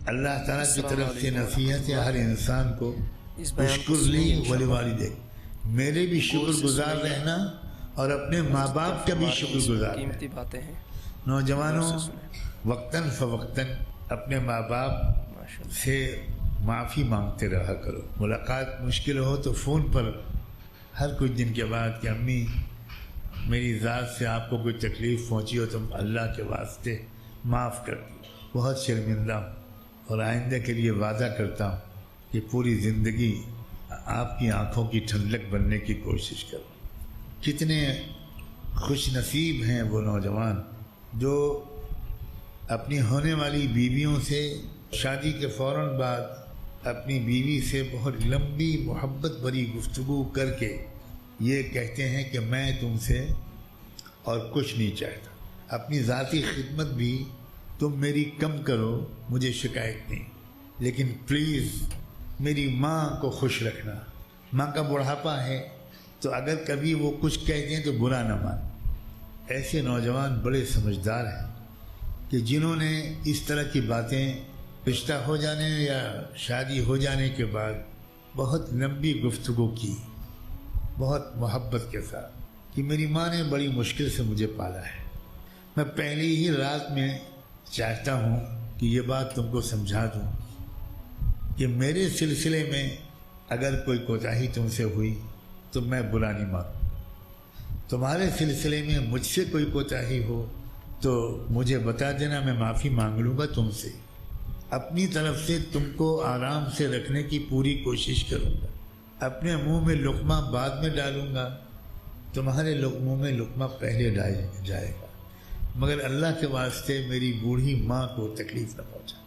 اللہ تعالیٰ کی طرف سے نصیحت ہے ہر انسان کو اشکر لی ولی والدیک، میرے بھی شکر گزار رہنا اور اپنے ماں باپ کا بھی شکر گزار قیمتی باتیں ہیں۔ نوجوانوں وقتاً فوقتاً اپنے ماں باپ سے معافی مانگتے رہا کرو، ملاقات مشکل ہو تو فون پر ہر کچھ دن کے بعد کہ امی میری ذات سے آپ کو کوئی تکلیف پہنچی ہو تو اللہ کے واسطے معاف کر دی، بہت شرمندہ ہوں اور آئندہ کے لیے وعدہ کرتا ہوں کہ پوری زندگی آپ کی آنکھوں کی ٹھنڈک بننے کی کوشش کروں۔ کتنے خوش نصیب ہیں وہ نوجوان جو اپنی ہونے والی بیویوں سے شادی کے فوراً بعد اپنی بیوی سے بہت لمبی محبت بھری گفتگو کر کے یہ کہتے ہیں کہ میں تم سے اور کچھ نہیں چاہتا، اپنی ذاتی خدمت بھی تم میری کم کرو، مجھے شکایت نہیں، لیکن پلیز میری ماں کو خوش رکھنا، ماں کا بڑھاپا ہے تو اگر کبھی وہ کچھ کہہ دیں تو برا نہ مان۔ ایسے نوجوان بڑے سمجھدار ہیں کہ جنہوں نے اس طرح کی باتیں رشتہ ہو جانے یا شادی ہو جانے کے بعد بہت لمبی گفتگو کی، بہت محبت کے ساتھ، کہ میری ماں نے بڑی مشکل سے مجھے پالا ہے، میں پہلی ہی رات میں چاہتا ہوں کہ یہ بات تم کو سمجھا دوں کہ میرے سلسلے میں اگر کوئی کوتاہی تم سے ہوئی تو میں برا نہیں مانوں، تمہارے سلسلے میں مجھ سے کوئی کوتاہی ہو تو مجھے بتا دینا، میں معافی مانگ لوں گا تم سے، اپنی طرف سے تم کو آرام سے رکھنے کی پوری کوشش کروں گا، اپنے منہ میں لقمہ بعد میں ڈالوں گا، تمہارے منہ میں لقمہ پہلے جائے گا، مگر اللہ کے واسطے میری بوڑھی ماں کو تکلیف نہ پہنچا۔